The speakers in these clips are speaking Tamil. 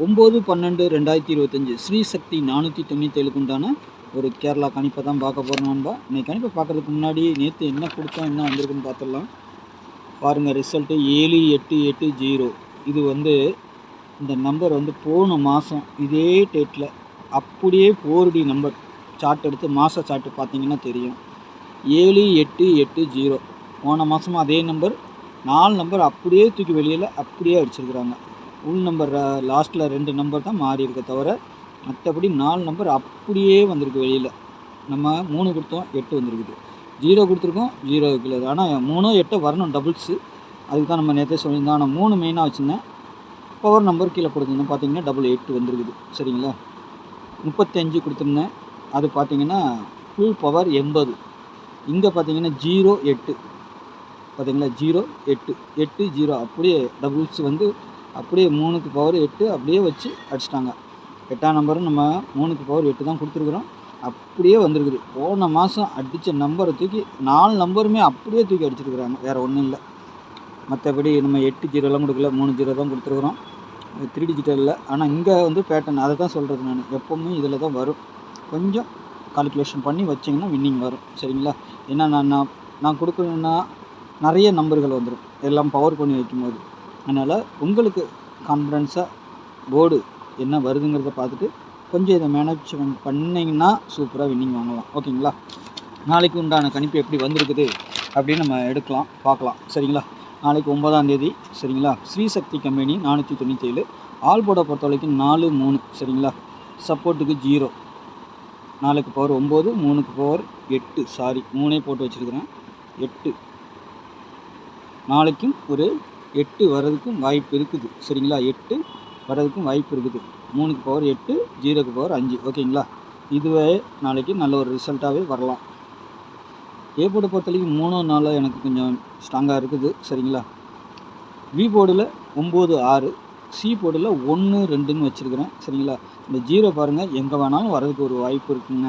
9/12/2025 ஸ்ரீ சக்தி 497க்கு உண்டான ஒரு கேரளா கணிப்பை தான் பார்க்க போகிறோம் நண்பா. இன்றைக்கி கணிப்பை பார்க்குறதுக்கு முன்னாடி நேற்று என்ன கொடுத்தோம், என்ன வந்திருக்குன்னு பார்த்துடலாம். பாருங்கள், ரிசல்ட்டு 7880. இது இந்த நம்பர் போன மாதம் இதே டேட்டில் அப்படியே 4D நம்பர் சார்ட் எடுத்து மாத சார்ட்டு பார்த்தீங்கன்னா தெரியும். 7880 போன மாதமும் அதே நம்பர், 4 நம்பர் அப்படியே தூக்கி வெளியில் அப்படியே அடிச்சிருக்கிறாங்க. உள் நம்பர் லாஸ்ட்டில் 2 நம்பர் தான் மாறி இருக்க தவிர மற்றபடி 4 நம்பர் அப்படியே வந்திருக்கு வெளியில். நம்ம 3 கொடுத்தோம், 8 வந்திருக்குது. 0 கொடுத்துருக்கோம், 0 வைக்கல. ஆனால் 3 8 வரணும் டபுள்ஸு. அதுக்கு தான் நம்ம நேற்றே சொல்லியிருந்தோம். ஆனால் 3 மெயினாக வச்சுருந்தேன். பவர் நம்பர் கீழே கொடுத்துருந்தேன், பார்த்தீங்கன்னா 88 வந்துருக்குது. சரிங்களா. 35 கொடுத்துருந்தேன், அது பார்த்தீங்கன்னா ஃபுல் பவர் 80. இங்கே பார்த்தீங்கன்னா 0 8 பார்த்தீங்களா, 0 8 8 0 அப்படியே டபுள்ஸ் அப்படியே 3க்கு பவர் 8 அப்படியே வச்சு அடிச்சிட்டாங்க. 8ஆம் நம்பரும் நம்ம 3க்கு பவர் 8 தான் கொடுத்துருக்குறோம், அப்படியே வந்திருக்குது. போன மாதம் அடித்த நம்பரை தூக்கி 4 நம்பருமே அப்படியே தூக்கி அடிச்சிருக்கிறாங்க, வேறு ஒன்றும் இல்லை. மற்றபடி நம்ம 8 0 கொடுக்கல, 3 0 தான் கொடுத்துருக்குறோம். 3 டிஜிட்டலில். ஆனால் இங்கே பேட்டர்ன் அதை தான் சொல்கிறது நான். எப்போவுமே இதில் தான் வரும். கொஞ்சம் கால்குலேஷன் பண்ணி வச்சிங்கன்னா வின்னிங் வரும். சரிங்களா. ஏன்னா நான் கொடுக்கணுன்னா நிறைய நம்பர்கள் வந்துடும், எல்லாம் பவர் பண்ணி வைக்கும்போது. அதனால் உங்களுக்கு கான்ஃபிடென்ஸாக போர்டு என்ன வருதுங்கிறத பார்த்துட்டு கொஞ்சம் இதை மேனேஜ்மெண்ட் பண்ணிங்கன்னா சூப்பராக வின்னிங் வாங்கலாம். ஓகேங்களா. நாளைக்கு உண்டான கணிப்பு எப்படி வந்திருக்குது அப்படின்னு நம்ம பார்க்கலாம். சரிங்களா. நாளைக்கு 9ஆம் தேதி. சரிங்களா. ஸ்ரீசக்தி கம்பெனி 497. ஆல் போர்டை பொறுத்த வரைக்கும் 4 3. சரிங்களா. சப்போர்ட்டுக்கு 0. 4க்கு பவர் 9, 3க்கு பவர் 8. சாரி, 3 போட்டு வச்சுருக்கிறேன். 8 நாளைக்கும் ஒரு 8 வர்றதுக்கும் வாய்ப்பு இருக்குது. சரிங்களா. 8 வர்றதுக்கும் வாய்ப்பு இருக்குது. 3க்கு பவர் 8, 0க்கு பவர் 5. ஓகேங்களா. இதுவே நாளைக்கு நல்ல ஒரு ரிசல்ட்டாகவே வரலாம். ஏ போர்டை பொறுத்த வரைக்கும் 3 4 எனக்கு கொஞ்சம் ஸ்ட்ராங்காக இருக்குது. சரிங்களா. பி போர்டில் 9 6, சி போர்டில் 1 2ன்னு வச்சுருக்கிறேன். சரிங்களா. இந்த 0 பாருங்கள், எங்கே வேணாலும் வர்றதுக்கு ஒரு வாய்ப்பு இருக்குங்க.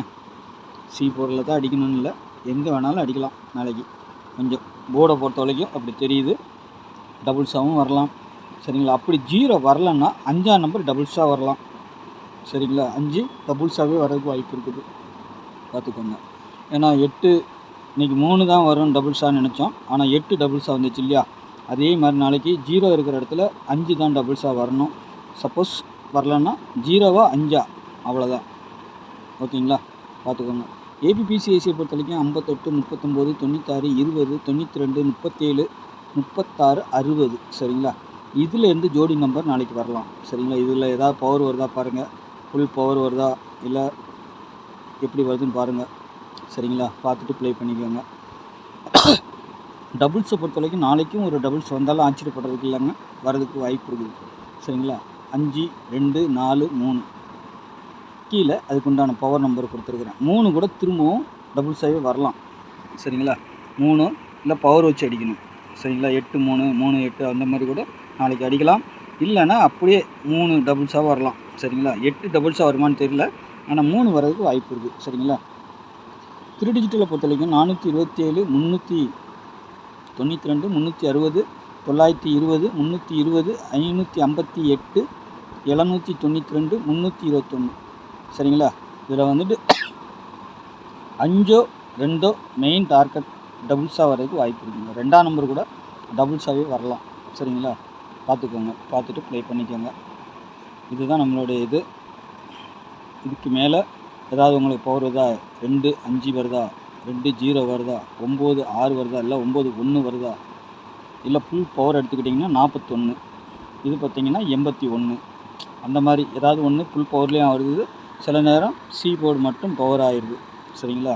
சி போர்டில் தான் அடிக்கணும்னு இல்லை, எங்கே வேணாலும் அடிக்கலாம் நாளைக்கு. கொஞ்சம் போர்டை பொறுத்த வரைக்கும் அப்படி தெரியுது. டபுள்ஸாகவும் வரலாம். சரிங்களா. அப்படி 0 வரலன்னா 5ஆம் நம்பர் டபுள்ஸாக வரலாம். சரிங்களா. 5 டபுள்ஸாகவே வர்றதுக்கு வாய்ப்பு இருக்குது, பார்த்துக்கோங்க. ஏன்னா 8 இன்றைக்கி 3 தான் வரும் டபுள்ஸாக நினச்சோம், ஆனால் 8 டபுள்ஸாக வந்துச்சு இல்லையா. அதே மாதிரி நாளைக்கு 0 இருக்கிற இடத்துல 5 தான் டபுள்ஸாக வரணும். சப்போஸ் வரலன்னா 0வா 5ஆ, அவ்வளோதான். ஓகேங்களா, பார்த்துக்கோங்க. ஏபிபிசிஐசியை பொறுத்த வரைக்கும் 58 39 96 20 92 37 36 60. சரிங்களா. இதிலேருந்து ஜோடி நம்பர் நாளைக்கு வரலாம். சரிங்களா. இதில் ஏதாவது பவர் வருதா பாருங்கள், ஃபுல் பவர் வருதா இல்லை எப்படி வருதுன்னு பாருங்கள். சரிங்களா. பார்த்துட்டு ப்ளே பண்ணிக்கோங்க. டபுள்ஸை பொறுத்த வரைக்கும் நாளைக்கும் ஒரு டபுள்ஸ் வந்தாலும் ஆச்சரியப்படுறதுக்கு இல்லைங்க, வரதுக்கு வாய்ப்பு இருக்குது. சரிங்களா. 5 2 4 3 கீழே அதுக்குண்டான பவர் நம்பர் கொடுத்துருக்குறேன். 3 கூட திரும்பவும் டபுள்ஸாகவே வரலாம். சரிங்களா. 3 இல்லை பவர் வச்சு அடிக்கணும். சரிங்களா. 8 3 3 8 அந்த மாதிரி கூட நாளைக்கு அடிக்கலாம். இல்லைன்னா அப்படியே 3 டபுள்ஸாக வரலாம். சரிங்களா. 8 டபுள்ஸாக வருமானு தெரியல, ஆனால் 3 வர்றதுக்கு வாய்ப்பு இருக்குது. சரிங்களா. 3 டிஜிட்டலை பொறுத்த வரைக்கும் 427 392 360 920 320 558 792 321. சரிங்களா. இதில் 5 2 மெயின் டார்கெட் டபுள்ஸாக வர்றதுக்கு வாய்ப்பு இருக்குங்க. 2ஆம் நம்பர் கூட டபுள்ஸாகவே வரலாம். சரிங்களா. பார்த்துக்கோங்க, பார்த்துட்டு ப்ளே பண்ணிக்கோங்க. இதுதான் நம்மளுடைய இது. இதுக்கு மேலே ஏதாவது உங்களுக்கு பவர் வருதா, 2 5 வருதா, 2 0 வருதா, 9 6 வருதா, இல்லை 9 1 வருதா, இல்லை ஃபுல் பவர் எடுத்துக்கிட்டிங்கன்னா 41, இது பார்த்திங்கன்னா 81, அந்த மாதிரி ஏதாவது ஒன்று ஃபுல் பவர்லேயும் வருது. சில நேரம் சி போர்டு மட்டும் பவர் ஆகிடுது. சரிங்களா.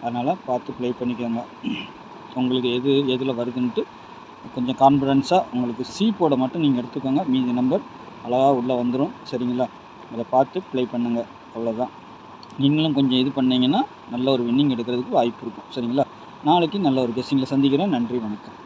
அதனால் பார்த்து ப்ளே பண்ணிக்கோங்க. உங்களுக்கு எதில் வருதுன்ட்டு கொஞ்சம் கான்ஃபிடென்ஸாக உங்களுக்கு சி போர்டை மட்டும் நீங்கள் எடுத்துக்கோங்க. மீதி நம்பர் அழகாக உள்ளே வந்துடும். சரிங்களா. அதை பார்த்து ப்ளே பண்ணுங்கள், அவ்வளோதான். நீங்களும் கொஞ்சம் இது பண்ணிங்கன்னா நல்ல ஒரு வின்னிங் எடுக்கிறதுக்கு வாய்ப்பு இருக்கும். சரிங்களா. நாளைக்கு நல்ல ஒரு கெஸ்ஸிங்கில் சந்திக்கிறேன். நன்றி, வணக்கம்.